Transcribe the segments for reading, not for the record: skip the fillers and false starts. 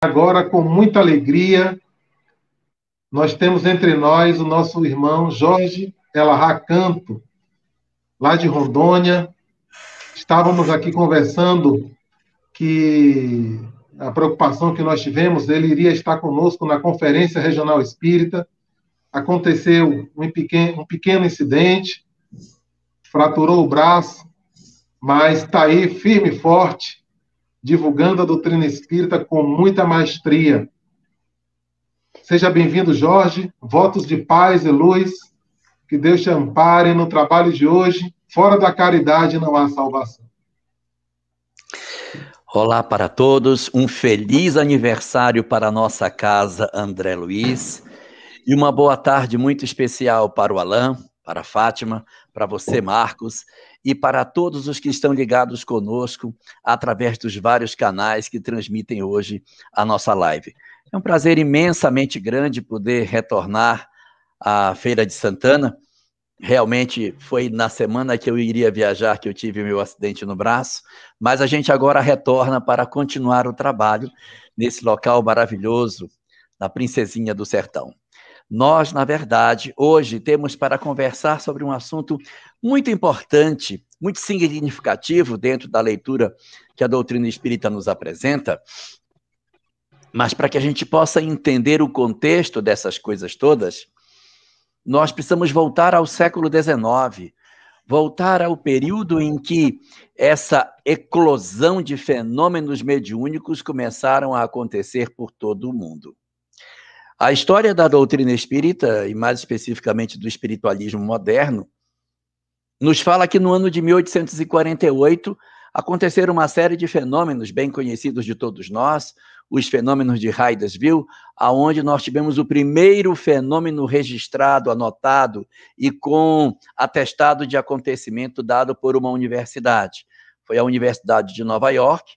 Agora, com muita alegria, nós temos entre nós o nosso irmão Jorge Elahá Canto, lá de Rondônia. Estávamos aqui conversando que a preocupação que nós tivemos, ele iria estar conosco na Conferência Regional Espírita. Aconteceu um pequeno incidente, fraturou o braço, mas está aí firme e forte, divulgando a doutrina espírita com muita maestria. Seja bem-vindo, Jorge. Votos de paz e luz. Que Deus te ampare no trabalho de hoje. Fora da caridade não há salvação. Olá para todos. Um feliz aniversário para a nossa casa, André Luiz. E uma boa tarde muito especial para o Alain, para a Fátima, para você, Marcos, e para todos os que estão ligados conosco através dos vários canais que transmitem hoje a nossa live. É um prazer imensamente grande poder retornar à Feira de Santana. Realmente foi na semana que eu iria viajar que eu tive meu acidente no braço, mas a gente agora retorna para continuar o trabalho nesse local maravilhoso, na Princesinha do Sertão. Nós, na verdade, hoje temos para conversar sobre um assunto muito importante, muito significativo dentro da leitura que a doutrina espírita nos apresenta, mas para que a gente possa entender o contexto dessas coisas todas, nós precisamos voltar ao século XIX, voltar ao período em que essa eclosão de fenômenos mediúnicos começaram a acontecer por todo o mundo. A história da doutrina espírita, e mais especificamente do espiritualismo moderno, nos fala que no ano de 1848 aconteceram uma série de fenômenos bem conhecidos de todos nós, os fenômenos de Hydesville, aonde nós tivemos o primeiro fenômeno registrado, anotado e com atestado de acontecimento dado por uma universidade. Foi a Universidade de Nova York,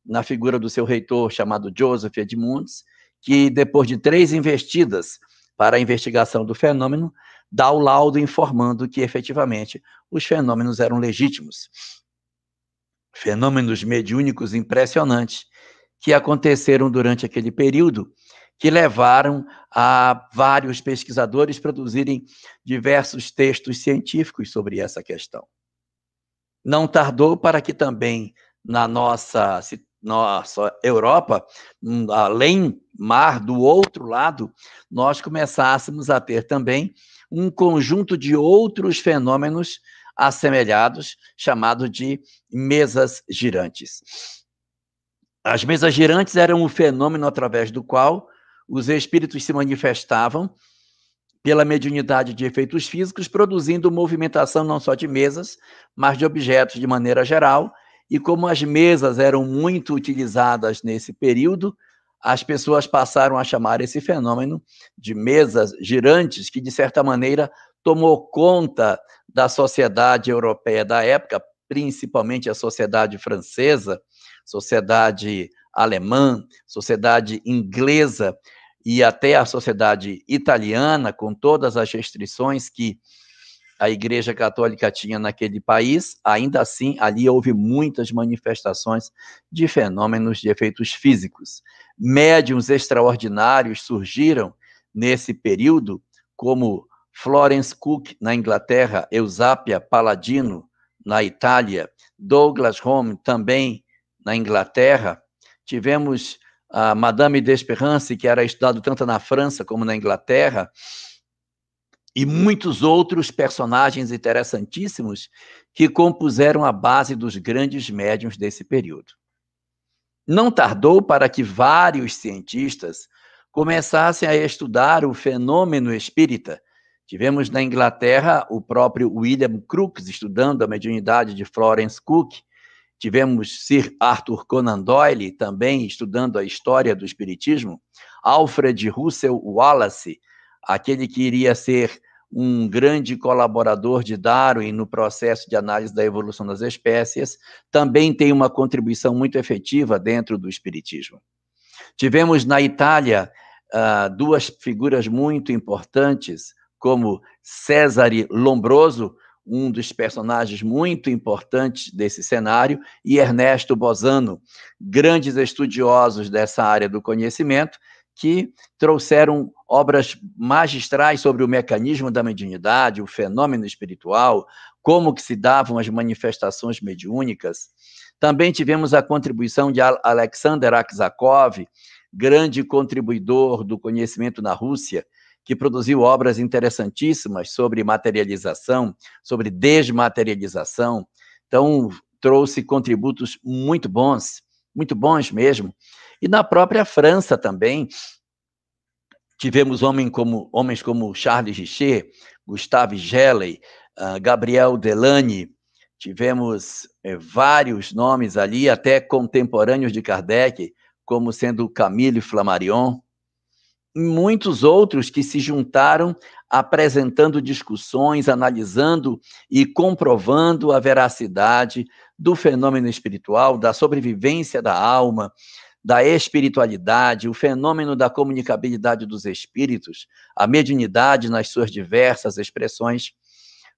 na figura do seu reitor chamado Joseph Edmunds, que depois de 3 investidas para a investigação do fenômeno, dá o laudo informando que efetivamente os fenômenos eram legítimos. Fenômenos mediúnicos impressionantes que aconteceram durante aquele período, que levaram a vários pesquisadores produzirem diversos textos científicos sobre essa questão. Não tardou para que também na nossa Europa, além mar, do outro lado, nós começássemos a ter também um conjunto de outros fenômenos assemelhados, chamado de mesas girantes. As mesas girantes eram um fenômeno através do qual os espíritos se manifestavam pela mediunidade de efeitos físicos, produzindo movimentação não só de mesas, mas de objetos de maneira geral. E como as mesas eram muito utilizadas nesse período, as pessoas passaram a chamar esse fenômeno de mesas girantes, que, de certa maneira, tomou conta da sociedade europeia da época, principalmente a sociedade francesa, sociedade alemã, sociedade inglesa e até a sociedade italiana, com todas as restrições que a Igreja Católica tinha naquele país. Ainda assim, ali houve muitas manifestações de fenômenos de efeitos físicos. Médiuns extraordinários surgiram nesse período, como Florence Cook, na Inglaterra, Eusápia Palladino, na Itália, Douglas Home, também na Inglaterra. Tivemos a Madame d'Espérance, que era estudado tanto na França como na Inglaterra, e muitos outros personagens interessantíssimos que compuseram a base dos grandes médiuns desse período. Não tardou para que vários cientistas começassem a estudar o fenômeno espírita. Tivemos na Inglaterra o próprio William Crookes estudando a mediunidade de Florence Cook. Tivemos Sir Arthur Conan Doyle também estudando a história do espiritismo. Alfred Russel Wallace, aquele que iria ser um grande colaborador de Darwin no processo de análise da evolução das espécies, também tem uma contribuição muito efetiva dentro do espiritismo. Tivemos na Itália 2 figuras muito importantes, como Cesare Lombroso, um dos personagens muito importantes desse cenário, e Ernesto Bozano, grandes estudiosos dessa área do conhecimento, que trouxeram obras magistrais sobre o mecanismo da mediunidade, o fenômeno espiritual, como que se davam as manifestações mediúnicas. Também tivemos a contribuição de Alexander Aksakov, grande contribuidor do conhecimento na Rússia, que produziu obras interessantíssimas sobre materialização, sobre desmaterialização. Então, trouxe contributos muito bons mesmo. E na própria França também, tivemos homens como Charles Richer, Gustave Geley, Gabriel Delany, tivemos vários nomes ali, até contemporâneos de Kardec, como sendo Camille Flammarion, e muitos outros que se juntaram apresentando discussões, analisando e comprovando a veracidade do fenômeno espiritual, da sobrevivência da alma, da espiritualidade, o fenômeno da comunicabilidade dos espíritos, a mediunidade nas suas diversas expressões,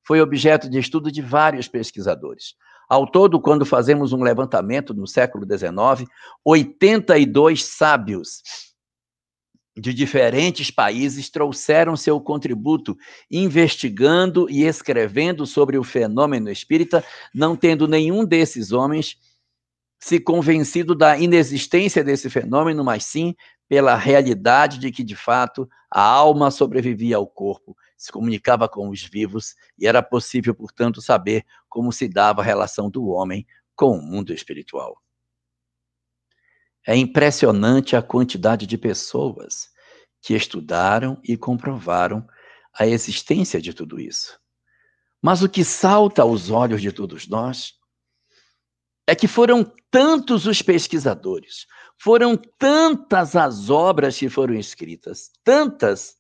foi objeto de estudo de vários pesquisadores. Ao todo, quando fazemos um levantamento no século XIX, 82 sábios de diferentes países trouxeram seu contributo, investigando e escrevendo sobre o fenômeno espírita, não tendo nenhum desses homens se convencido da inexistência desse fenômeno, mas sim pela realidade de que, de fato, a alma sobrevivia ao corpo, se comunicava com os vivos, e era possível, portanto, saber como se dava a relação do homem com o mundo espiritual. É impressionante a quantidade de pessoas que estudaram e comprovaram a existência de tudo isso. Mas o que salta aos olhos de todos nós é que foram tantos os pesquisadores, foram tantas as obras que foram escritas, tantas,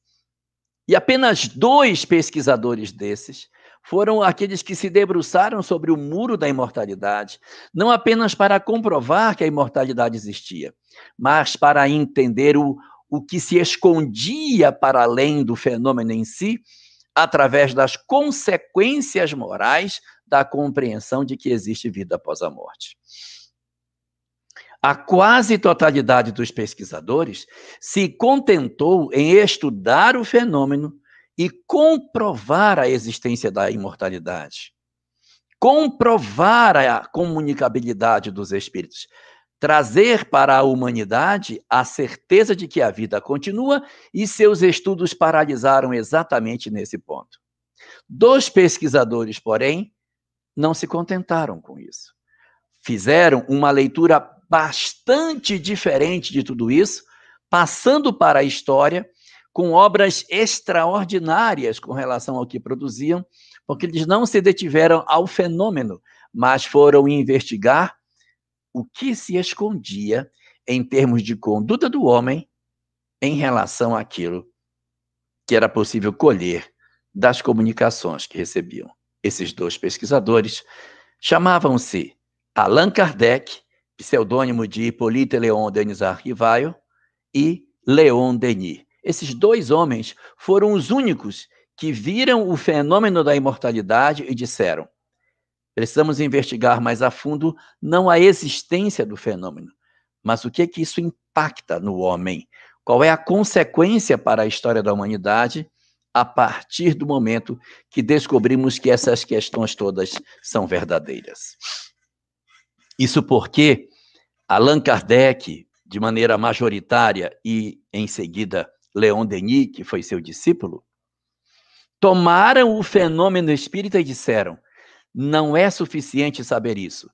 e apenas 2 pesquisadores desses foram aqueles que se debruçaram sobre o muro da imortalidade, não apenas para comprovar que a imortalidade existia, mas para entender o que se escondia para além do fenômeno em si, através das consequências morais da compreensão de que existe vida após a morte. A quase totalidade dos pesquisadores se contentou em estudar o fenômeno e comprovar a existência da imortalidade, comprovar a comunicabilidade dos espíritos, trazer para a humanidade a certeza de que a vida continua, e seus estudos paralisaram exatamente nesse ponto. 2 pesquisadores, porém, não se contentaram com isso. Fizeram uma leitura bastante diferente de tudo isso, passando para a história com obras extraordinárias com relação ao que produziam, porque eles não se detiveram ao fenômeno, mas foram investigar o que se escondia em termos de conduta do homem em relação àquilo que era possível colher das comunicações que recebiam. Esses 2 pesquisadores chamavam-se Allan Kardec, pseudônimo de Hippolyte Léon Denisard Rivail, e Léon Denis. Esses 2 homens foram os únicos que viram o fenômeno da imortalidade e disseram: precisamos investigar mais a fundo não a existência do fenômeno, mas o que isso impacta no homem, qual é a consequência para a história da humanidade a partir do momento que descobrimos que essas questões todas são verdadeiras. Isso porque Allan Kardec, de maneira majoritária, e em seguida Léon Denis, que foi seu discípulo, tomaram o fenômeno espírita e disseram: não é suficiente saber isso.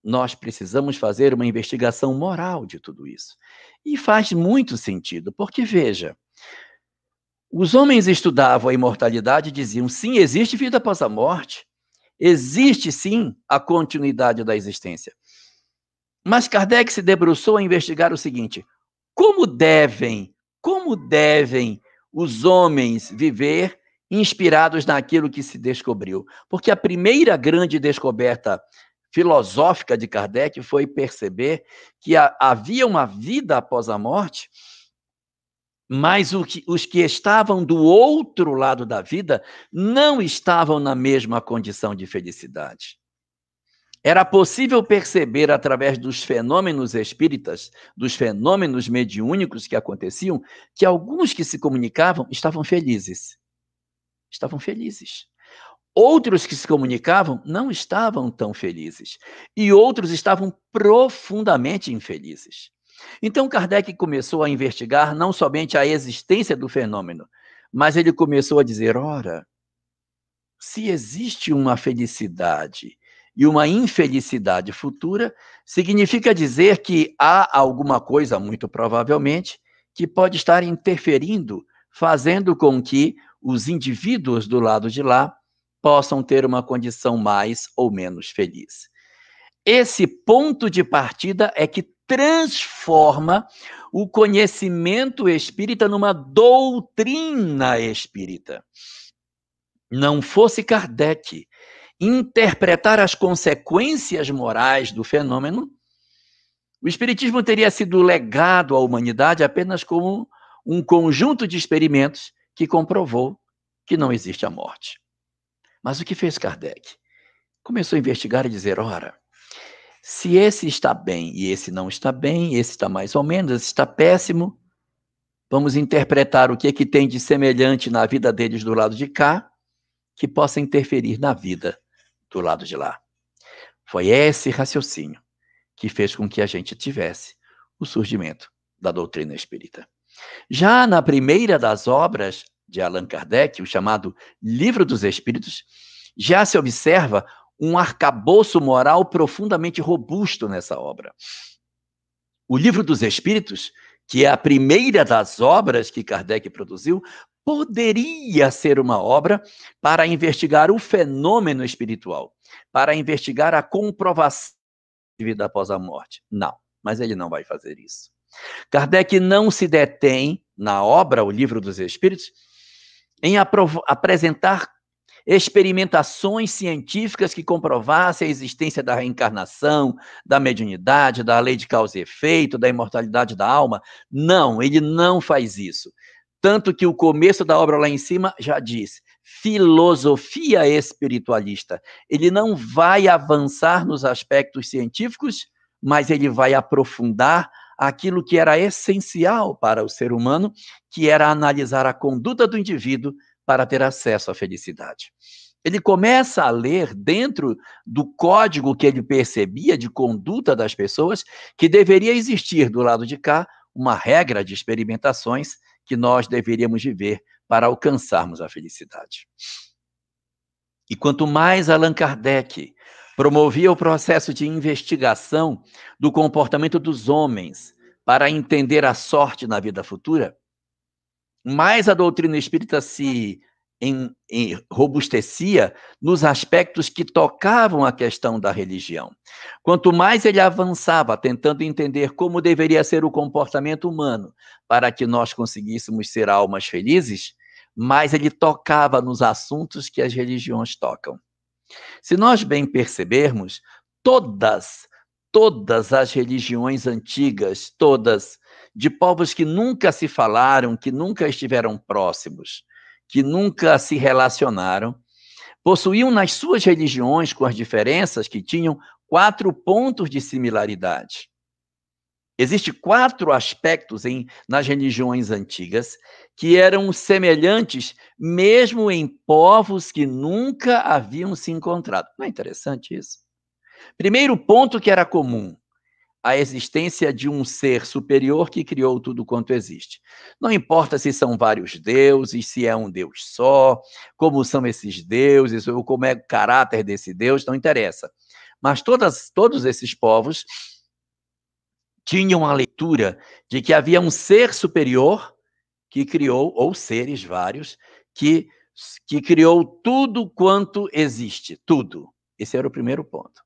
Nós precisamos fazer uma investigação moral de tudo isso. E faz muito sentido, porque, veja, os homens estudavam a imortalidade e diziam: sim, existe vida após a morte, existe, sim, a continuidade da existência. Mas Kardec se debruçou a investigar o seguinte: como devem os homens viver inspirados naquilo que se descobriu? Porque a primeira grande descoberta filosófica de Kardec foi perceber que havia uma vida após a morte, Mas os que estavam do outro lado da vida não estavam na mesma condição de felicidade. Era possível perceber, através dos fenômenos espíritas, dos fenômenos mediúnicos que aconteciam, que alguns que se comunicavam estavam felizes. Estavam felizes. Outros que se comunicavam não estavam tão felizes. E outros estavam profundamente infelizes. Então, Kardec começou a investigar não somente a existência do fenômeno, mas ele começou a dizer: ora, se existe uma felicidade e uma infelicidade futura, significa dizer que há alguma coisa, muito provavelmente, que pode estar interferindo, fazendo com que os indivíduos do lado de lá possam ter uma condição mais ou menos feliz. Esse ponto de partida é que transforma o conhecimento espírita numa doutrina espírita. Não fosse Kardec interpretar as consequências morais do fenômeno, o Espiritismo teria sido legado à humanidade apenas como um conjunto de experimentos que comprovou que não existe a morte. Mas o que fez Kardec? Começou a investigar e dizer: ora, se esse está bem e esse não está bem, esse está mais ou menos, esse está péssimo, vamos interpretar o que é que tem de semelhante na vida deles do lado de cá, que possa interferir na vida do lado de lá. Foi esse raciocínio que fez com que a gente tivesse o surgimento da doutrina espírita. Já na primeira das obras de Allan Kardec, o chamado Livro dos Espíritos, já se observa um arcabouço moral profundamente robusto nessa obra. O Livro dos Espíritos, que é a primeira das obras que Kardec produziu, poderia ser uma obra para investigar o fenômeno espiritual, para investigar a comprovação de vida após a morte. Não, mas ele não vai fazer isso. Kardec não se detém na obra, o Livro dos Espíritos, em apresentar experimentações científicas que comprovassem a existência da reencarnação, da mediunidade, da lei de causa e efeito, da imortalidade da alma. Não, ele não faz isso. Tanto que o começo da obra lá em cima já diz: filosofia espiritualista. Ele não vai avançar nos aspectos científicos, mas ele vai aprofundar aquilo que era essencial para o ser humano, que era analisar a conduta do indivíduo para ter acesso à felicidade. Ele começa a ler, dentro do código que ele percebia de conduta das pessoas, que deveria existir do lado de cá uma regra de experimentações que nós deveríamos viver para alcançarmos a felicidade. E quanto mais Allan Kardec promovia o processo de investigação do comportamento dos homens para entender a sorte na vida futura, mais a doutrina espírita se robustecia nos aspectos que tocavam a questão da religião. Quanto mais ele avançava tentando entender como deveria ser o comportamento humano para que nós conseguíssemos ser almas felizes, mais ele tocava nos assuntos que as religiões tocam. Se nós bem percebermos, todas as religiões antigas, todas, de povos que nunca se falaram, que nunca estiveram próximos, que nunca se relacionaram, possuíam nas suas religiões, com as diferenças que tinham, 4 pontos de similaridade. Existem 4 aspectos nas religiões antigas que eram semelhantes, mesmo em povos que nunca haviam se encontrado. Não é interessante isso? Primeiro ponto que era comum: a existência de um ser superior que criou tudo quanto existe. Não importa se são vários deuses, se é um Deus só, como são esses deuses, ou como é o caráter desse Deus, não interessa. Mas todos esses povos tinham a leitura de que havia um ser superior que criou, ou seres vários, que criou tudo quanto existe, tudo. Esse era o primeiro ponto.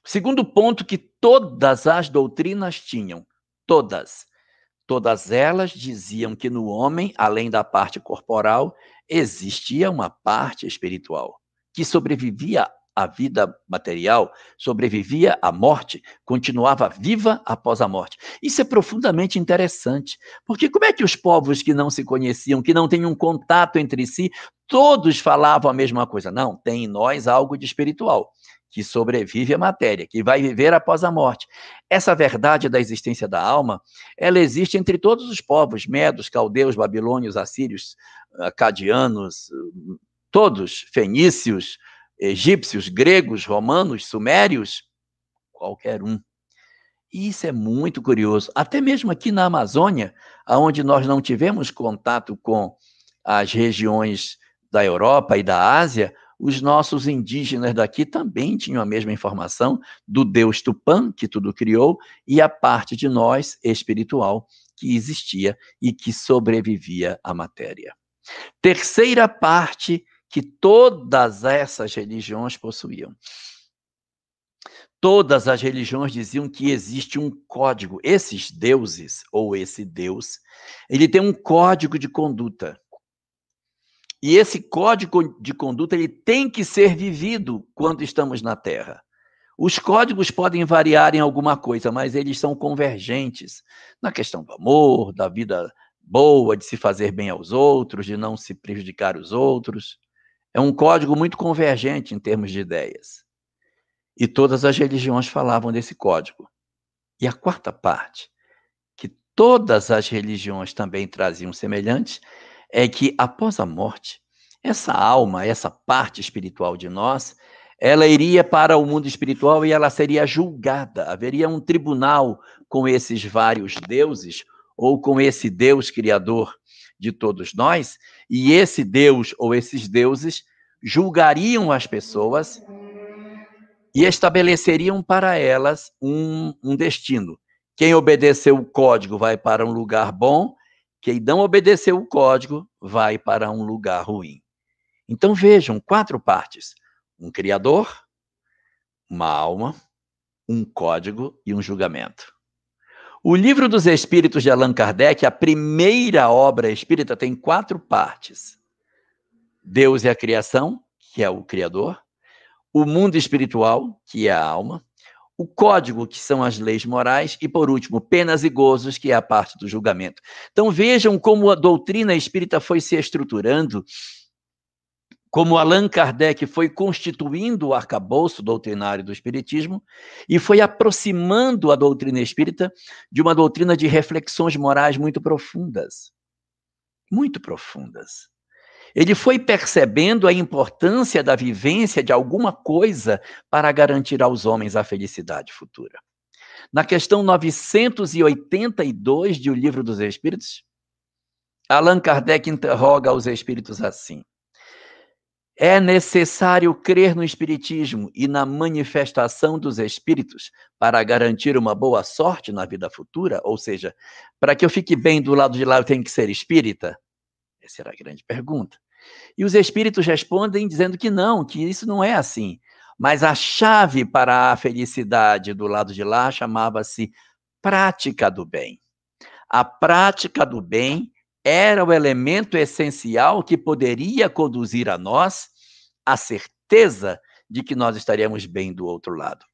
Segundo ponto que todas as doutrinas tinham, todas elas diziam que no homem, além da parte corporal, existia uma parte espiritual, que sobrevivia à vida material, sobrevivia à morte, continuava viva após a morte. Isso é profundamente interessante, porque como é que os povos que não se conheciam, que não têm um contato entre si, todos falavam a mesma coisa? Não, tem em nós algo de espiritual, que sobrevive à matéria, que vai viver após a morte. Essa verdade da existência da alma, ela existe entre todos os povos, medos, caldeus, babilônios, assírios, acadianos, todos, fenícios, egípcios, gregos, romanos, sumérios, qualquer um. E isso é muito curioso. Até mesmo aqui na Amazônia, onde nós não tivemos contato com as regiões da Europa e da Ásia, os nossos indígenas daqui também tinham a mesma informação do Deus Tupã, que tudo criou, e a parte de nós espiritual que existia e que sobrevivia à matéria. Terceira parte que todas essas religiões possuíam. Todas as religiões diziam que existe um código. Esses deuses, ou esse Deus, ele tem um código de conduta. E esse código de conduta ele tem que ser vivido quando estamos na Terra. Os códigos podem variar em alguma coisa, mas eles são convergentes na questão do amor, da vida boa, de se fazer bem aos outros, de não se prejudicar os outros. É um código muito convergente em termos de ideias. E todas as religiões falavam desse código. E a quarta parte, que todas as religiões também traziam semelhantes, é que após a morte, essa alma, essa parte espiritual de nós, ela iria para o mundo espiritual e ela seria julgada. Haveria um tribunal com esses vários deuses, ou com esse Deus criador de todos nós, e esse Deus ou esses deuses julgariam as pessoas e estabeleceriam para elas um destino. Quem obedeceu o código vai para um lugar bom, quem não obedeceu o código vai para um lugar ruim. Então vejam, 4 partes: um criador, uma alma, um código e um julgamento. O Livro dos Espíritos de Allan Kardec, a primeira obra espírita, tem 4 partes. Deus é a criação, que é o criador, o mundo espiritual, que é a alma, o código, que são as leis morais, e, por último, penas e gozos, que é a parte do julgamento. Então, vejam como a doutrina espírita foi se estruturando, como Allan Kardec foi constituindo o arcabouço doutrinário do espiritismo e foi aproximando a doutrina espírita de uma doutrina de reflexões morais muito profundas. Muito profundas. Ele foi percebendo a importância da vivência de alguma coisa para garantir aos homens a felicidade futura. Na questão 982 de O Livro dos Espíritos, Allan Kardec interroga os espíritos assim: é necessário crer no espiritismo e na manifestação dos espíritos para garantir uma boa sorte na vida futura? Ou seja, para que eu fique bem do lado de lá, eu tenho que ser espírita? Essa era a grande pergunta. E os espíritos respondem dizendo que não, que isso não é assim. Mas a chave para a felicidade do lado de lá chamava-se prática do bem. A prática do bem era o elemento essencial que poderia conduzir a nós a certeza de que nós estaríamos bem do outro lado.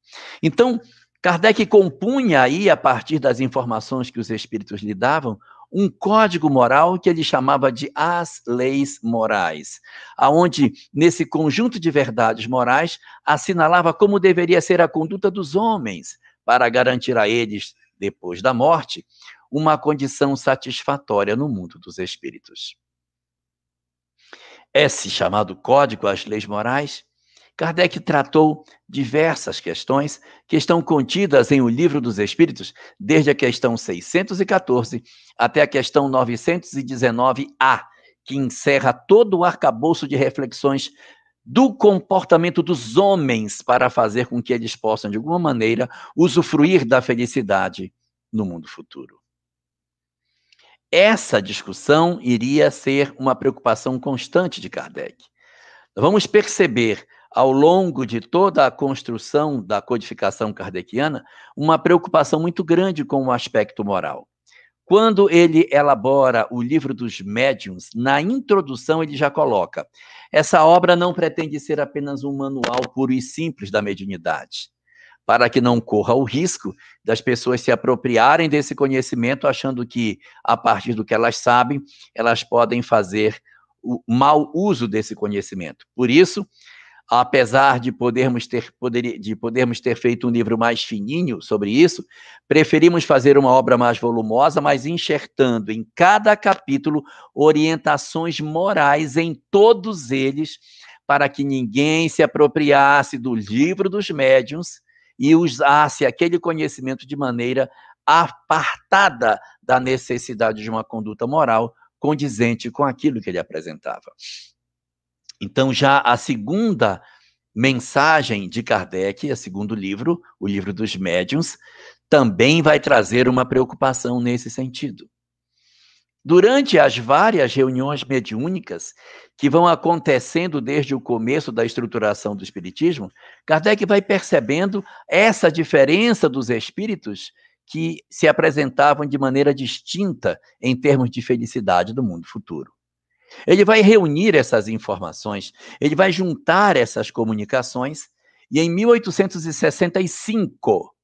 Então, Kardec compunha aí, a partir das informações que os espíritos lhe davam, um código moral que ele chamava de as leis morais, aonde, nesse conjunto de verdades morais, assinalava como deveria ser a conduta dos homens para garantir a eles, depois da morte, uma condição satisfatória no mundo dos espíritos. Esse chamado código, as leis morais, Kardec tratou diversas questões que estão contidas em O Livro dos Espíritos, desde a questão 614 até a questão 919A, que encerra todo o arcabouço de reflexões do comportamento dos homens para fazer com que eles possam, de alguma maneira, usufruir da felicidade no mundo futuro. Essa discussão iria ser uma preocupação constante de Kardec. Vamos perceber, ao longo de toda a construção da codificação kardeciana, uma preocupação muito grande com o aspecto moral. Quando ele elabora o livro dos médiuns, na introdução ele já coloca: essa obra não pretende ser apenas um manual puro e simples da mediunidade, para que não corra o risco das pessoas se apropriarem desse conhecimento, achando que, a partir do que elas sabem, elas podem fazer o mau uso desse conhecimento. Por isso, apesar de podermos ter feito um livro mais fininho sobre isso, preferimos fazer uma obra mais volumosa, mas enxertando em cada capítulo orientações morais em todos eles, para que ninguém se apropriasse do livro dos médiuns e usasse aquele conhecimento de maneira apartada da necessidade de uma conduta moral condizente com aquilo que ele apresentava. Então, já a segunda mensagem de Kardec, o segundo livro, o livro dos médiuns, também vai trazer uma preocupação nesse sentido. Durante as várias reuniões mediúnicas que vão acontecendo desde o começo da estruturação do Espiritismo, Kardec vai percebendo essa diferença dos espíritos que se apresentavam de maneira distinta em termos de felicidade do mundo futuro. Ele vai reunir essas informações, ele vai juntar essas comunicações, e em 1865,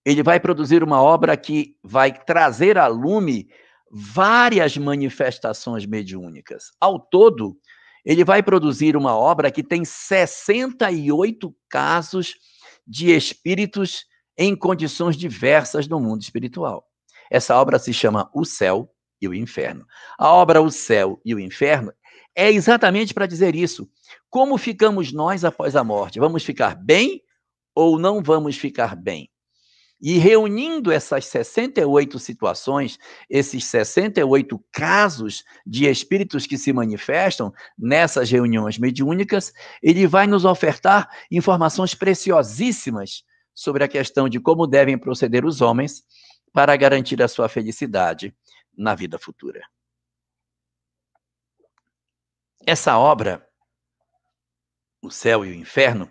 ele vai produzir uma obra que vai trazer a lume várias manifestações mediúnicas. Ao todo, ele vai produzir uma obra que tem 68 casos de espíritos em condições diversas no mundo espiritual. Essa obra se chama O Céu e o Inferno. A obra O Céu e o Inferno é exatamente para dizer isso. Como ficamos nós após a morte? Vamos ficar bem ou não vamos ficar bem? E reunindo essas 68 situações, esses 68 casos de espíritos que se manifestam nessas reuniões mediúnicas, ele vai nos ofertar informações preciosíssimas sobre a questão de como devem proceder os homens para garantir a sua felicidade na vida futura. Essa obra, O Céu e o Inferno,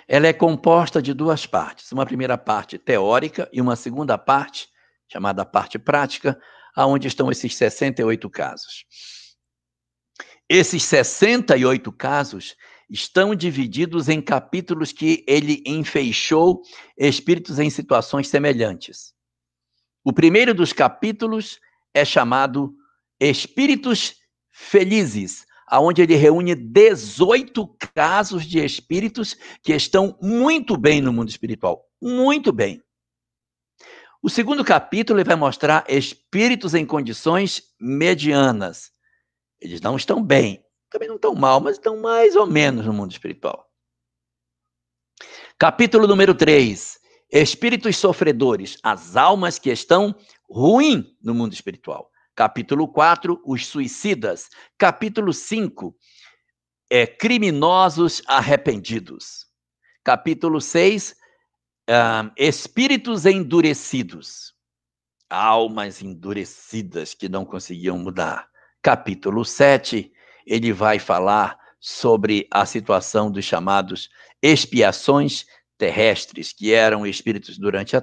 ela é composta de duas partes. Uma primeira parte teórica e uma segunda parte, chamada parte prática, onde estão esses 68 casos. Esses 68 casos estão divididos em capítulos que ele enfeixou espíritos em situações semelhantes. O primeiro dos capítulos é chamado Espíritos Felizes, onde ele reúne 18 casos de espíritos que estão muito bem no mundo espiritual. Muito bem. O segundo capítulo ele vai mostrar espíritos em condições medianas. Eles não estão bem, também não estão mal, mas estão mais ou menos no mundo espiritual. Capítulo número 3. Espíritos sofredores, as almas que estão ruim no mundo espiritual. Capítulo 4, os suicidas. Capítulo 5, criminosos arrependidos. Capítulo 6, espíritos endurecidos. Almas endurecidas que não conseguiam mudar. Capítulo 7, ele vai falar sobre a situação dos chamados expiações terrestres, que eram espíritos durante a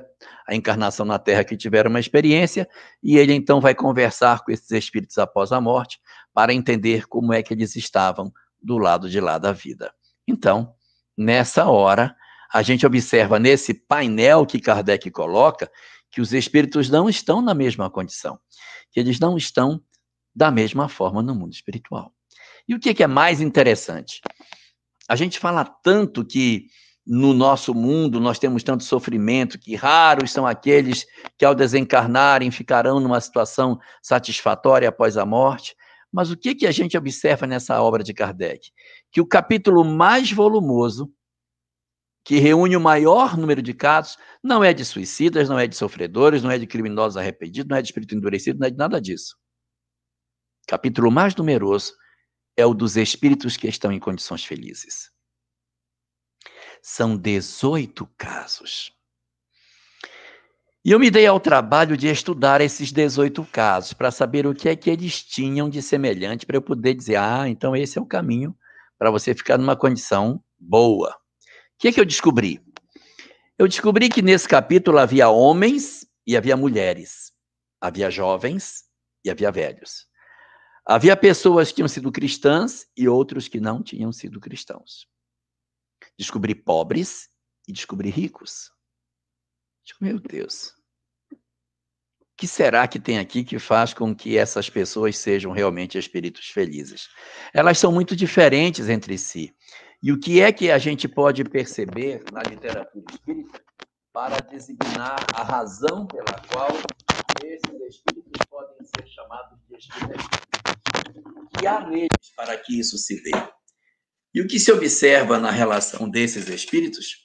encarnação na Terra que tiveram uma experiência, e ele então vai conversar com esses espíritos após a morte para entender como é que eles estavam do lado de lá da vida. Então, nessa hora, a gente observa nesse painel que Kardec coloca que os espíritos não estão na mesma condição, que eles não estão da mesma forma no mundo espiritual. E o que é mais interessante? A gente fala tanto que no nosso mundo nós temos tanto sofrimento, que raros são aqueles que ao desencarnarem ficarão numa situação satisfatória após a morte. Mas o que a gente observa nessa obra de Kardec? Que o capítulo mais volumoso, que reúne o maior número de casos, não é de suicidas, não é de sofredores, não é de criminosos arrependidos, não é de espírito endurecido, não é de nada disso. O capítulo mais numeroso é o dos espíritos que estão em condições felizes. São 18 casos. E eu me dei ao trabalho de estudar esses 18 casos, para saber o que é que eles tinham de semelhante, para eu poder dizer, então esse é o caminho para você ficar numa condição boa. O que é que eu descobri? Eu descobri que nesse capítulo havia homens e havia mulheres. Havia jovens e havia velhos. Havia pessoas que tinham sido cristãs e outros que não tinham sido cristãos. Descobri pobres e descobri ricos. Meu Deus. O que será que tem aqui que faz com que essas pessoas sejam realmente espíritos felizes? Elas são muito diferentes entre si. E o que é que a gente pode perceber na literatura espírita para designar a razão pela qual esses espíritos podem ser chamados de espíritos? O que há neles para que isso se dê? E o que se observa na relação desses espíritos,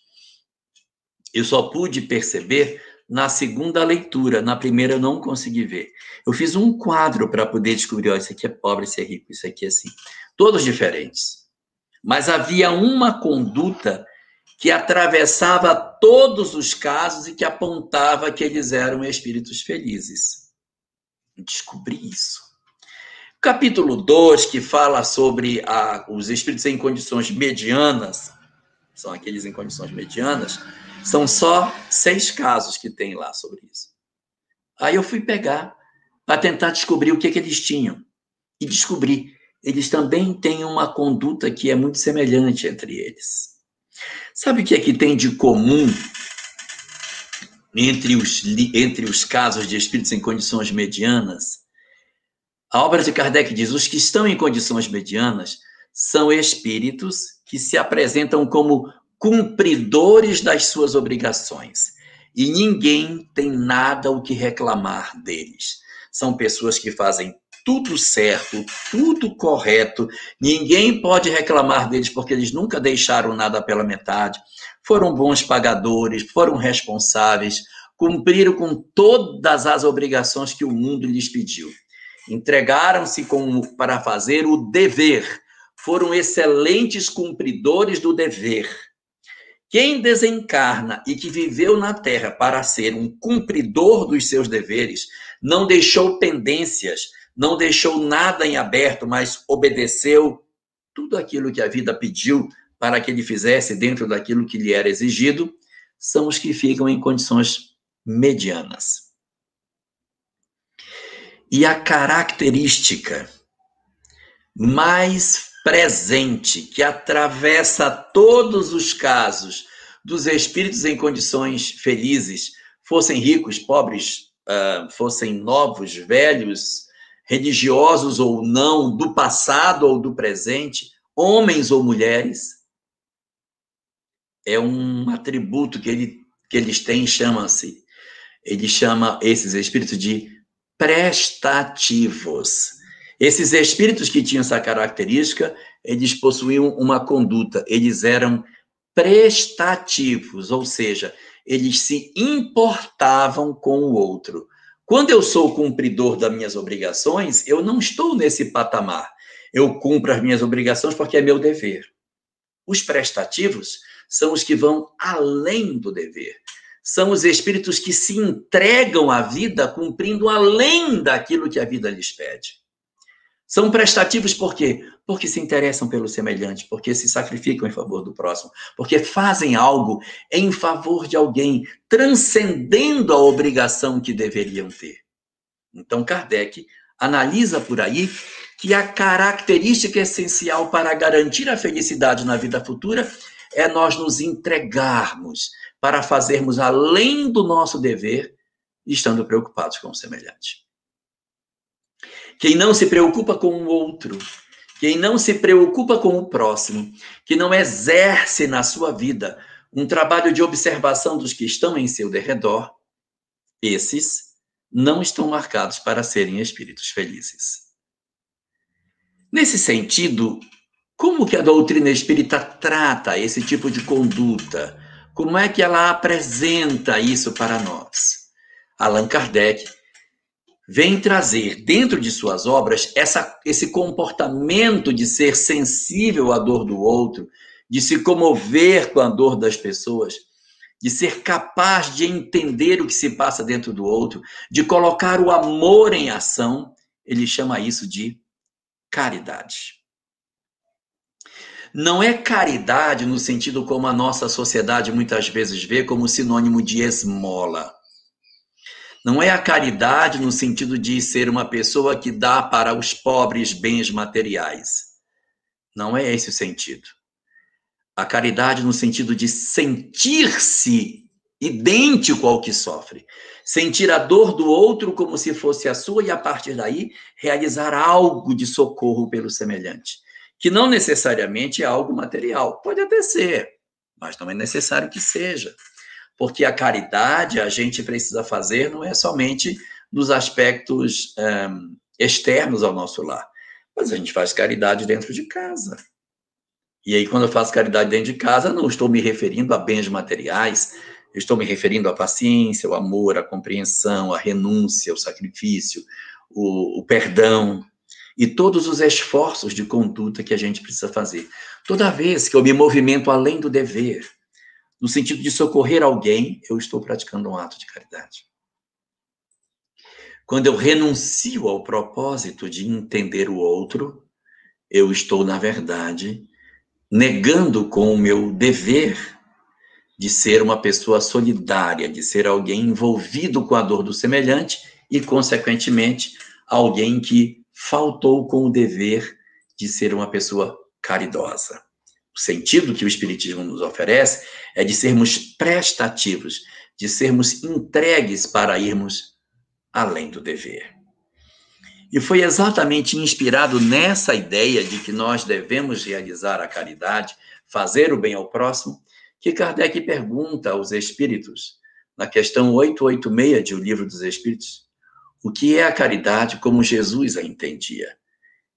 eu só pude perceber na segunda leitura. Na primeira eu não consegui ver. Eu fiz um quadro para poder descobrir, isso aqui é pobre, isso é rico, isso aqui é assim. Todos diferentes. Mas havia uma conduta que atravessava todos os casos e que apontava que eles eram espíritos felizes. Descobri isso. Capítulo 2, que fala sobre os espíritos em condições medianas, são aqueles em condições medianas, são só 6 casos que tem lá sobre isso. Aí eu fui pegar para tentar descobrir o que eles tinham. E descobri, eles também têm uma conduta que é muito semelhante entre eles. Sabe o que é que tem de comum entre os casos de espíritos em condições medianas? A obra de Kardec diz: os que estão em condições medianas são espíritos que se apresentam como cumpridores das suas obrigações. E ninguém tem nada o que reclamar deles. São pessoas que fazem tudo certo, tudo correto. Ninguém pode reclamar deles porque eles nunca deixaram nada pela metade. Foram bons pagadores, foram responsáveis, cumpriram com todas as obrigações que o mundo lhes pediu. Entregaram-se para fazer o dever. Foram excelentes cumpridores do dever. Quem desencarna e que viveu na Terra para ser um cumpridor dos seus deveres, não deixou pendências, não deixou nada em aberto, mas obedeceu tudo aquilo que a vida pediu para que ele fizesse dentro daquilo que lhe era exigido, são os que ficam em condições medianas. E a característica mais presente que atravessa todos os casos dos espíritos em condições felizes, fossem ricos, pobres, fossem novos, velhos, religiosos ou não, do passado ou do presente, homens ou mulheres, é um atributo que eles têm, ele chama esses espíritos de prestativos. Esses espíritos que tinham essa característica, eles possuíam uma conduta, eles eram prestativos, ou seja, eles se importavam com o outro. Quando eu sou cumpridor das minhas obrigações, eu não estou nesse patamar. Eu cumpro as minhas obrigações porque é meu dever. Os prestativos são os que vão além do dever. São os espíritos que se entregam à vida cumprindo além daquilo que a vida lhes pede. São prestativos por quê? Porque se interessam pelo semelhante, porque se sacrificam em favor do próximo, porque fazem algo em favor de alguém, transcendendo a obrigação que deveriam ter. Então, Kardec analisa por aí que a característica essencial para garantir a felicidade na vida futura é nós nos entregarmos para fazermos além do nosso dever, estando preocupados com o semelhante. Quem não se preocupa com o outro, quem não se preocupa com o próximo, que não exerce na sua vida um trabalho de observação dos que estão em seu derredor, esses não estão marcados para serem espíritos felizes. Nesse sentido, como que a doutrina espírita trata esse tipo de conduta? Como é que ela apresenta isso para nós? Allan Kardec vem trazer dentro de suas obras esse comportamento de ser sensível à dor do outro, de se comover com a dor das pessoas, de ser capaz de entender o que se passa dentro do outro, de colocar o amor em ação. Ele chama isso de caridade. Não é caridade no sentido como a nossa sociedade muitas vezes vê como sinônimo de esmola. Não é a caridade no sentido de ser uma pessoa que dá para os pobres bens materiais. Não é esse o sentido. A caridade no sentido de sentir-se idêntico ao que sofre. Sentir a dor do outro como se fosse a sua e, a partir daí, realizar algo de socorro pelo semelhante. Que não necessariamente é algo material. Pode até ser, mas não é necessário que seja. Porque a caridade a gente precisa fazer não é somente nos aspectos externos ao nosso lar, mas a gente faz caridade dentro de casa. E aí, quando eu faço caridade dentro de casa, não estou me referindo a bens materiais, eu estou me referindo à paciência, ao amor, à compreensão, à renúncia, ao sacrifício, o perdão e todos os esforços de conduta que a gente precisa fazer. Toda vez que eu me movimento além do dever, no sentido de socorrer alguém, eu estou praticando um ato de caridade. Quando eu renuncio ao propósito de entender o outro, eu estou, na verdade, negando com o meu dever de ser uma pessoa solidária, de ser alguém envolvido com a dor do semelhante e, consequentemente, alguém que faltou com o dever de ser uma pessoa caridosa. O sentido que o Espiritismo nos oferece é de sermos prestativos, de sermos entregues para irmos além do dever. E foi exatamente inspirado nessa ideia de que nós devemos realizar a caridade, fazer o bem ao próximo, que Kardec pergunta aos espíritos, na questão 886 de O Livro dos Espíritos, o que é a caridade como Jesus a entendia.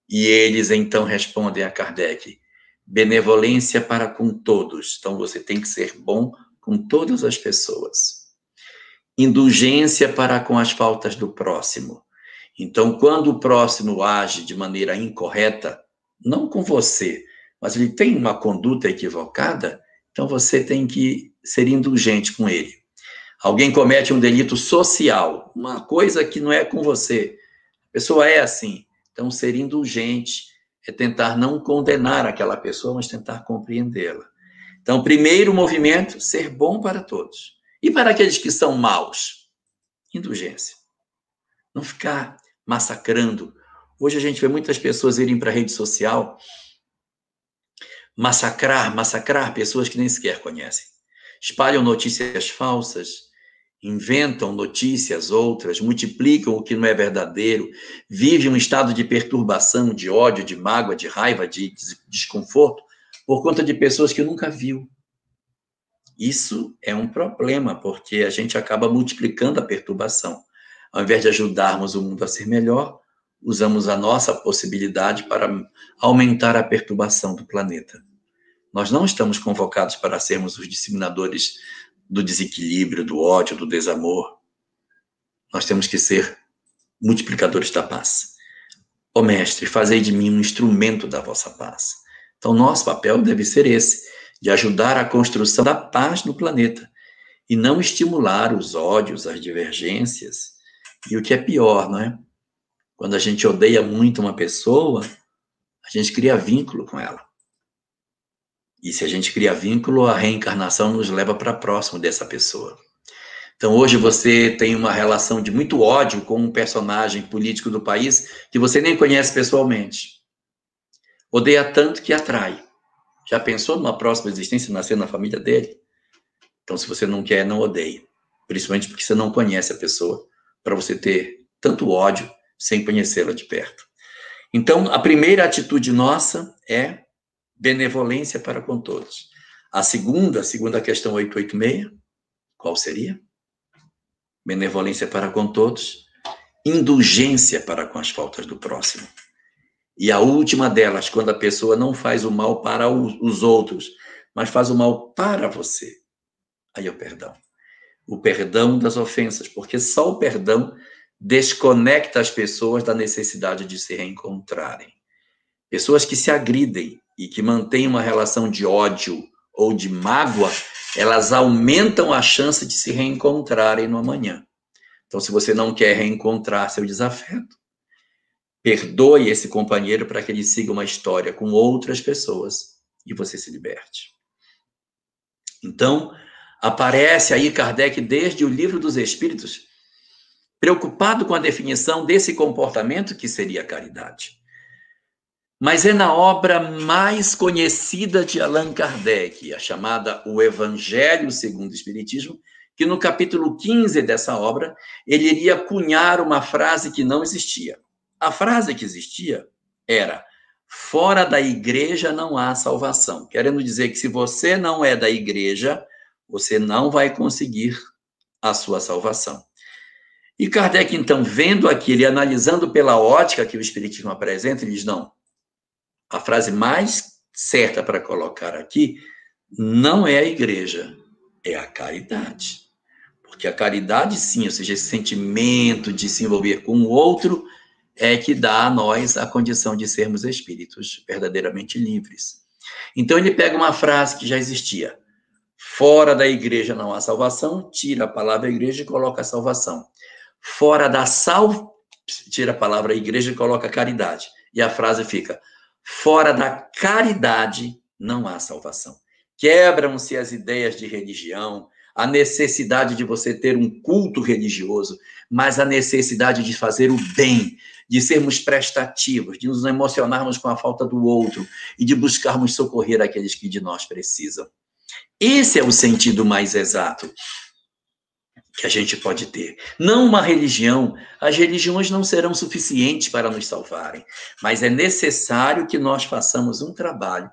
E eles então respondem a Kardec: benevolência para com todos. Então você tem que ser bom com todas as pessoas. Indulgência para com as faltas do próximo. Então, quando o próximo age de maneira incorreta, não com você, mas ele tem uma conduta equivocada, então você tem que ser indulgente com ele. Alguém comete um delito social, uma coisa que não é com você. A pessoa é assim. Então, ser indulgente é tentar não condenar aquela pessoa, mas tentar compreendê-la. Então, primeiro movimento, ser bom para todos. E para aqueles que são maus? Indulgência. Não ficar massacrando. Hoje a gente vê muitas pessoas irem para a rede social massacrar pessoas que nem sequer conhecem. Espalham notícias falsas, inventam notícias outras, multiplicam o que não é verdadeiro, vivem um estado de perturbação, de ódio, de mágoa, de raiva, de desconforto, por conta de pessoas que nunca viu. Isso é um problema, porque a gente acaba multiplicando a perturbação. Ao invés de ajudarmos o mundo a ser melhor, usamos a nossa possibilidade para aumentar a perturbação do planeta. Nós não estamos convocados para sermos os disseminadores do desequilíbrio, do ódio, do desamor. Nós temos que ser multiplicadores da paz. Ó Mestre, fazei de mim um instrumento da vossa paz. Então, nosso papel deve ser esse, de ajudar a construção da paz no planeta, e não estimular os ódios, as divergências, e o que é pior, não é? Quando a gente odeia muito uma pessoa, a gente cria vínculo com ela. E se a gente cria vínculo, a reencarnação nos leva para próximo dessa pessoa. Então, hoje você tem uma relação de muito ódio com um personagem político do país que você nem conhece pessoalmente. Odeia tanto que atrai. Já pensou numa próxima existência nascer na família dele? Então, se você não quer, não odeie. Principalmente porque você não conhece a pessoa, para você ter tanto ódio sem conhecê-la de perto. Então, a primeira atitude nossa é benevolência para com todos. A segunda questão 886, qual seria? Benevolência para com todos, indulgência para com as faltas do próximo. E a última delas, quando a pessoa não faz o mal para os outros, mas faz o mal para você. Aí é o perdão. O perdão das ofensas, porque só o perdão desconecta as pessoas da necessidade de se reencontrarem. Pessoas que se agridem e que mantêm uma relação de ódio ou de mágoa, elas aumentam a chance de se reencontrarem no amanhã. Então, se você não quer reencontrar seu desafeto, perdoe esse companheiro para que ele siga uma história com outras pessoas e você se liberte. Então, aparece aí Kardec, desde o Livro dos Espíritos, preocupado com a definição desse comportamento que seria a caridade. Mas é na obra mais conhecida de Allan Kardec, a chamada O Evangelho segundo o Espiritismo, que no capítulo 15 dessa obra, ele iria cunhar uma frase que não existia. A frase que existia era: fora da igreja não há salvação. Querendo dizer que se você não é da igreja, você não vai conseguir a sua salvação. E Kardec, então, vendo aquilo e analisando pela ótica que o Espiritismo apresenta, ele diz: não, a frase mais certa para colocar aqui não é a igreja, é a caridade. Porque a caridade, sim, ou seja, esse sentimento de se envolver com o outro, é que dá a nós a condição de sermos espíritos verdadeiramente livres. Então ele pega uma frase que já existia: fora da igreja não há salvação, tira a palavra igreja e coloca a salvação. Fora da tira a palavra igreja e coloca a caridade. E a frase fica: fora da caridade não há salvação. Quebram-se as ideias de religião, a necessidade de você ter um culto religioso, mas a necessidade de fazer o bem, de sermos prestativos, de nos emocionarmos com a falta do outro e de buscarmos socorrer aqueles que de nós precisam. Esse é o sentido mais exato que a gente pode ter. Não uma religião. As religiões não serão suficientes para nos salvarem, mas é necessário que nós façamos um trabalho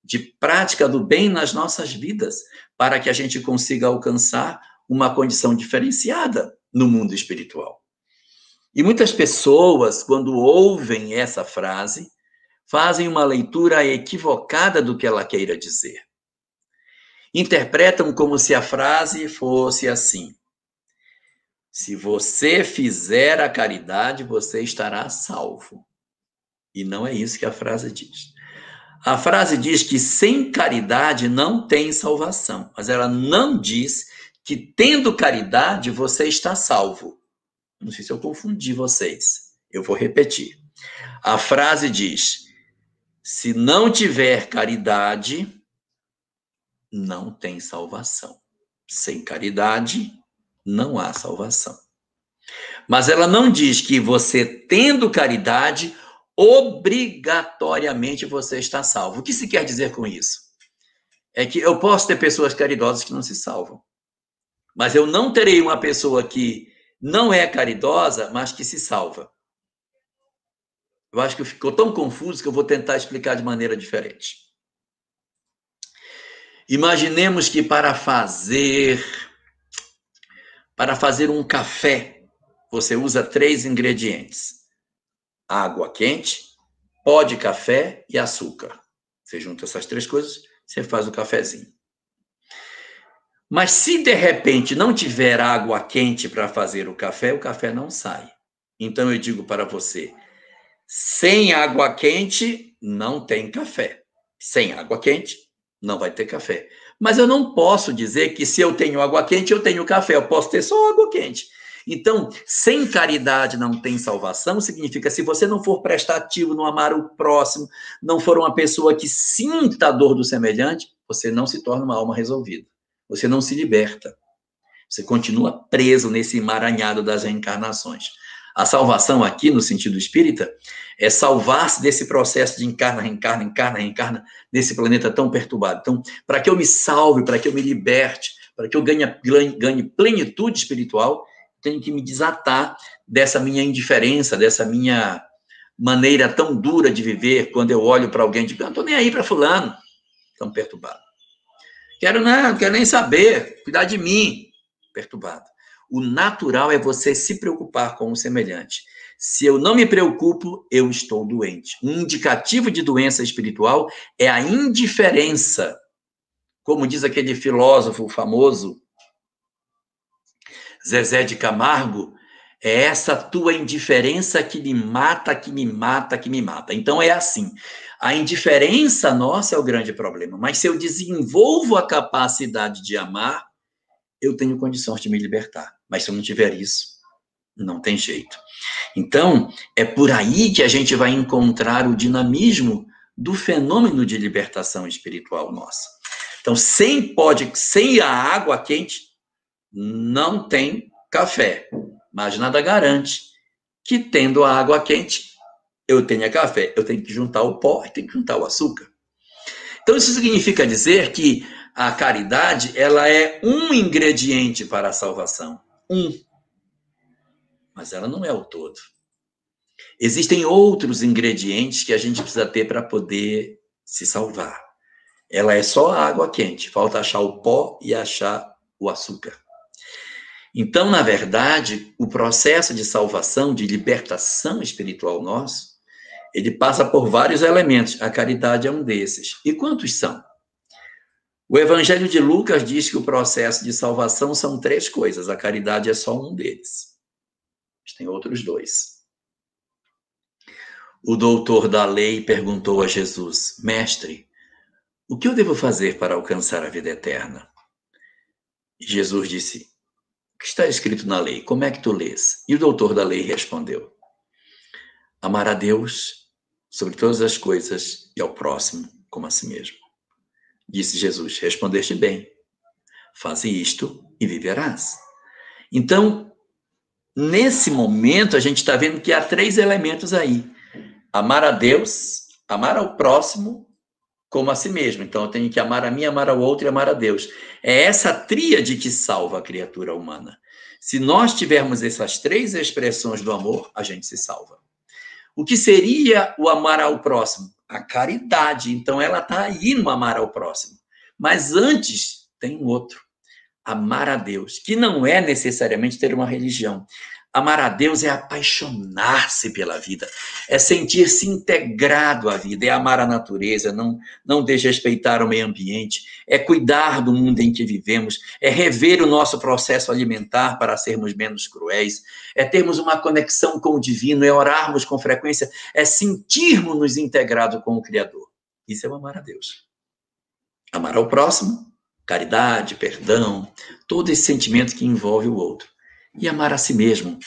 de prática do bem nas nossas vidas, para que a gente consiga alcançar uma condição diferenciada no mundo espiritual. E muitas pessoas, quando ouvem essa frase, fazem uma leitura equivocada do que ela queira dizer. Interpretam como se a frase fosse assim: se você fizer a caridade, você estará salvo. E não é isso que a frase diz. A frase diz que sem caridade não tem salvação, mas ela não diz que tendo caridade você está salvo. Não sei se eu confundi vocês. Eu vou repetir. A frase diz: se não tiver caridade, não tem salvação. Sem caridade, não há salvação. Mas ela não diz que você tendo caridade, obrigatoriamente você está salvo. O que se quer dizer com isso? É que eu posso ter pessoas caridosas que não se salvam, mas eu não terei uma pessoa que não é caridosa, mas que se salva. Eu acho que ficou tão confuso que eu vou tentar explicar de maneira diferente. Imaginemos que para fazer um café, você usa 3 ingredientes: água quente, pó de café e açúcar. Você junta essas 3 coisas, você faz o cafezinho. Mas se de repente não tiver água quente para fazer o café não sai. Então eu digo para você: sem água quente não tem café. Sem água quente não vai ter café. Mas eu não posso dizer que se eu tenho água quente, eu tenho café. Eu posso ter só água quente. Então, sem caridade não tem salvação, significa se você não for prestativo, não amar o próximo, não for uma pessoa que sinta a dor do semelhante, você não se torna uma alma resolvida. Você não se liberta. Você continua preso nesse emaranhado das reencarnações. A salvação aqui, no sentido espírita, é salvar-se desse processo de encarna, reencarna, nesse planeta tão perturbado. Então, para que eu me salve, para que eu me liberte, para que eu ganhe plenitude espiritual, tenho que me desatar dessa minha indiferença, dessa minha maneira tão dura de viver, quando eu olho para alguém e digo: não estou nem aí para fulano, tão perturbado. Não quero nem saber, cuidar de mim, perturbado. O natural é você se preocupar com o semelhante. Se eu não me preocupo, eu estou doente. Um indicativo de doença espiritual é a indiferença. Como diz aquele filósofo famoso, Zezé de Camargo, é essa tua indiferença que me mata, que me mata, que me mata. Então é assim, a indiferença nossa é o grande problema, mas se eu desenvolvo a capacidade de amar, eu tenho condições de me libertar. Mas se eu não tiver isso, não tem jeito. Então, é por aí que a gente vai encontrar o dinamismo do fenômeno de libertação espiritual nossa. Então, sem a água quente, não tem café. mas nada garante que, tendo a água quente, eu tenha café. Eu tenho que juntar o pó e tenho que juntar o açúcar. Então, isso significa dizer que a caridade, ela é um ingrediente para a salvação. Mas ela não é o todo. Existem outros ingredientes que a gente precisa ter para poder se salvar. Ela é só a água quente, falta achar o pó e achar o açúcar. Então, na verdade, o processo de salvação, de libertação espiritual nosso, ele passa por vários elementos. A caridade é um desses. E quantos são? O Evangelho de Lucas diz que o processo de salvação são 3 coisas. A caridade é só um deles. Mas tem outros 2. O doutor da lei perguntou a Jesus: Mestre, o que eu devo fazer para alcançar a vida eterna? E Jesus disse: o que está escrito na lei? Como é que tu lês? E o doutor da lei respondeu: amar a Deus sobre todas as coisas e ao próximo como a si mesmo. Disse Jesus: respondeste bem. Faze isto e viverás. Então, nesse momento, a gente está vendo que há 3 elementos aí. Amar a Deus, amar ao próximo como a si mesmo. Então, eu tenho que amar a mim, amar ao outro e amar a Deus. É essa tríade que salva a criatura humana. Se nós tivermos essas 3 expressões do amor, a gente se salva. O que seria o amar ao próximo? A caridade. Então, ela está aí no amar ao próximo. Mas antes, tem um outro. Amar a Deus, que não é necessariamente ter uma religião. Amar a Deus é apaixonar-se pela vida, é sentir-se integrado à vida, é amar a natureza, não desrespeitar o meio ambiente, é cuidar do mundo em que vivemos, é rever o nosso processo alimentar para sermos menos cruéis, é termos uma conexão com o divino, é orarmos com frequência, é sentirmos-nos integrados com o Criador. Isso é o amar a Deus. Amar ao próximo, caridade, perdão, todo esse sentimento que envolve o outro. E amar a si mesmo.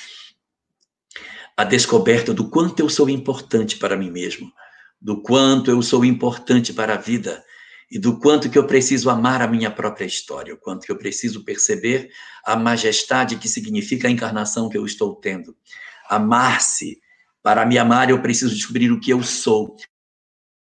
A descoberta do quanto eu sou importante para mim mesmo, do quanto eu sou importante para a vida e do quanto que eu preciso amar a minha própria história, o quanto que eu preciso perceber a majestade que significa a encarnação que eu estou tendo. Amar-se. Para me amar, eu preciso descobrir o que eu sou.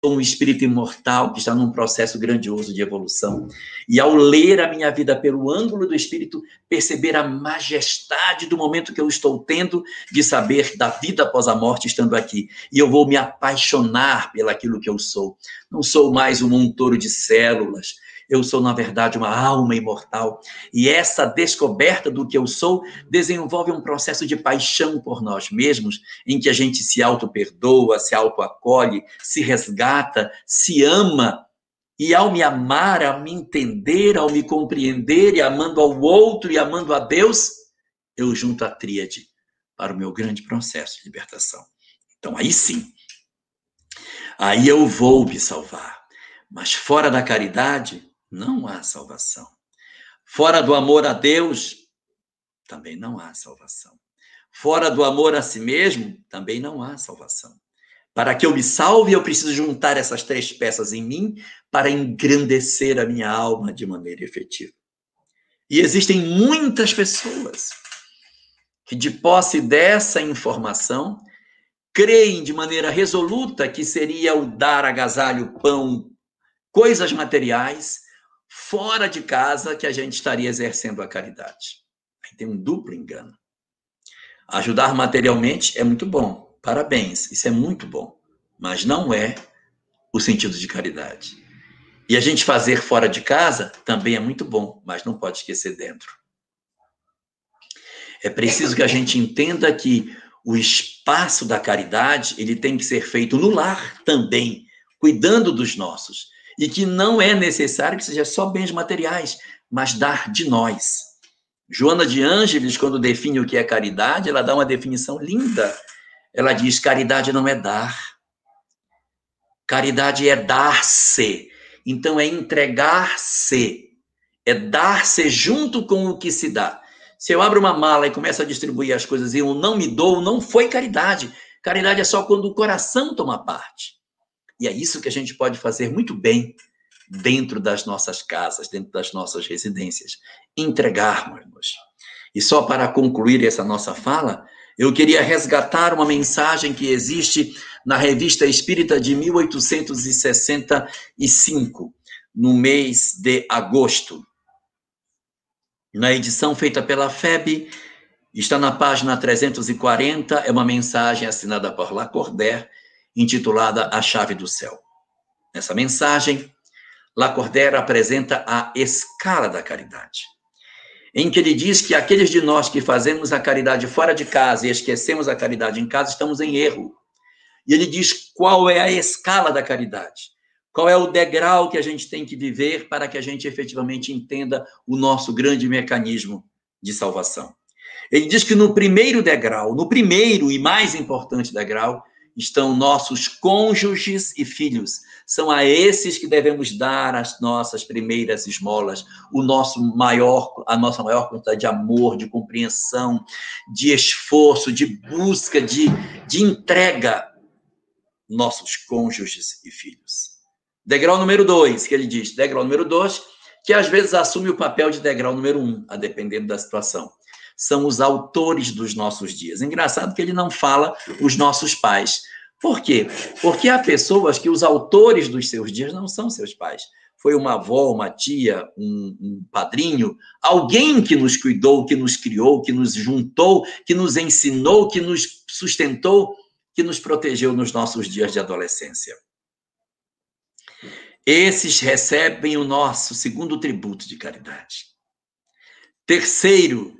Sou um espírito imortal que está num processo grandioso de evolução. E ao ler a minha vida pelo ângulo do espírito, perceber a majestade do momento que eu estou tendo de saber da vida após a morte estando aqui. E eu vou me apaixonar pelaquilo que eu sou. Não sou mais um montoro de células. Eu sou, na verdade, uma alma imortal. E essa descoberta do que eu sou desenvolve um processo de paixão por nós mesmos, em que a gente se auto-perdoa, se auto-acolhe, se resgata, se ama. E ao me amar, ao me entender, ao me compreender, e amando ao outro e amando a Deus, eu junto a tríade para o meu grande processo de libertação. Então, aí sim, aí eu vou me salvar. Mas fora da caridade, não há salvação. Fora do amor a Deus, também não há salvação. Fora do amor a si mesmo, também não há salvação. Para que eu me salve, eu preciso juntar essas 3 peças em mim para engrandecer a minha alma de maneira efetiva. E existem muitas pessoas que, de posse dessa informação, creem de maneira resoluta que seria o dar agasalho, pão, coisas materiais, fora de casa, que a gente estaria exercendo a caridade. Aí tem um duplo engano. Ajudar materialmente é muito bom, parabéns, isso é muito bom, mas não é o sentido de caridade. E a gente fazer fora de casa também é muito bom, mas não pode esquecer dentro. É preciso que a gente entenda que o espaço da caridade, ele tem que ser feito no lar também, cuidando dos nossos. E que não é necessário que seja só bens materiais, mas dar de nós. Joana de Ângeles, quando define o que é caridade, ela dá uma definição linda. Ela diz: caridade não é dar. Caridade é dar-se. Então, é entregar-se. É dar-se junto com o que se dá. Se eu abro uma mala e começo a distribuir as coisas e eu não me dou, não foi caridade. Caridade é só quando o coração toma parte. E é isso que a gente pode fazer muito bem dentro das nossas casas, dentro das nossas residências. Entregarmos-nos. E só para concluir essa nossa fala, eu queria resgatar uma mensagem que existe na Revista Espírita de 1865, no mês de agosto. Na edição feita pela FEB, está na página 340, é uma mensagem assinada por Lacordaire, intitulada A Chave do Céu. Nessa mensagem, Lacordaire apresenta a escala da caridade, em que ele diz que aqueles de nós que fazemos a caridade fora de casa e esquecemos a caridade em casa, estamos em erro. E ele diz qual é a escala da caridade, qual é o degrau que a gente tem que viver para que a gente efetivamente entenda o nosso grande mecanismo de salvação. Ele diz que no primeiro degrau, no primeiro e mais importante degrau, estão nossos cônjuges e filhos. São a esses que devemos dar as nossas primeiras esmolas, a nossa maior quantidade de amor, de compreensão, de esforço, de busca, de entrega. Nossos cônjuges e filhos. Degrau número 2, que ele diz, degrau número 2, que às vezes assume o papel de degrau número 1, a dependendo da situação. São os autores dos nossos dias. Engraçado que ele não fala os nossos pais. Por quê? Porque há pessoas que os autores dos seus dias não são seus pais. Foi uma avó, uma tia, um padrinho, alguém que nos cuidou, que nos criou, que nos juntou, que nos ensinou, que nos sustentou, que nos protegeu nos nossos dias de adolescência. Esses recebem o nosso segundo tributo de caridade. Terceiro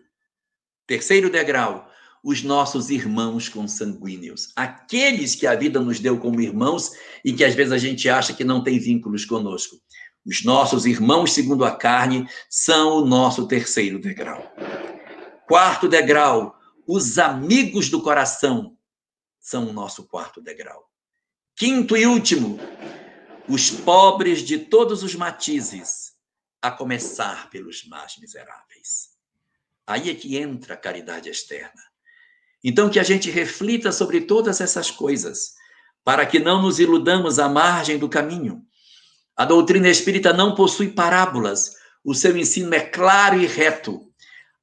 degrau, os nossos irmãos consanguíneos. Aqueles que a vida nos deu como irmãos e que às vezes a gente acha que não tem vínculos conosco. Os nossos irmãos segundo a carne são o nosso terceiro degrau. Quarto degrau, os amigos do coração são o nosso quarto degrau. Quinto e último, os pobres de todos os matizes, a começar pelos mais miseráveis. Aí é que entra a caridade externa. Então, que a gente reflita sobre todas essas coisas, para que não nos iludamos à margem do caminho. A doutrina espírita não possui parábolas, o seu ensino é claro e reto.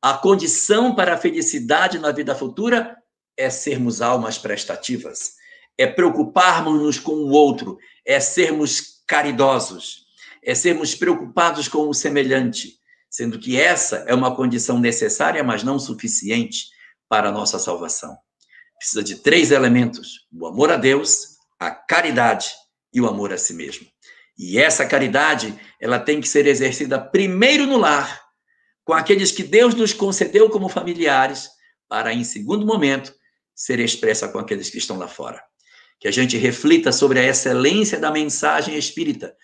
A condição para a felicidade na vida futura é sermos almas prestativas, é preocuparmos-nos com o outro, é sermos caridosos, é sermos preocupados com o semelhante, sendo que essa é uma condição necessária, mas não suficiente para a nossa salvação. Precisa de 3 elementos: o amor a Deus, a caridade e o amor a si mesmo. E essa caridade, ela tem que ser exercida primeiro no lar, com aqueles que Deus nos concedeu como familiares, para, em segundo momento, ser expressa com aqueles que estão lá fora. Que a gente reflita sobre a excelência da mensagem espírita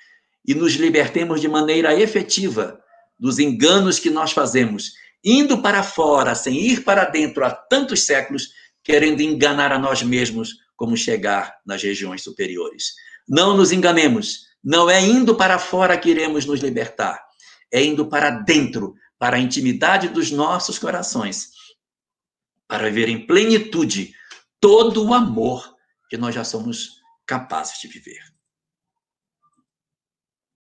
e nos libertemos de maneira efetiva dos enganos que nós fazemos, indo para fora, sem ir para dentro há tantos séculos, querendo enganar a nós mesmos como chegar nas regiões superiores. Não nos enganemos, não é indo para fora que iremos nos libertar, é indo para dentro, para a intimidade dos nossos corações, para viver em plenitude todo o amor que nós já somos capazes de viver.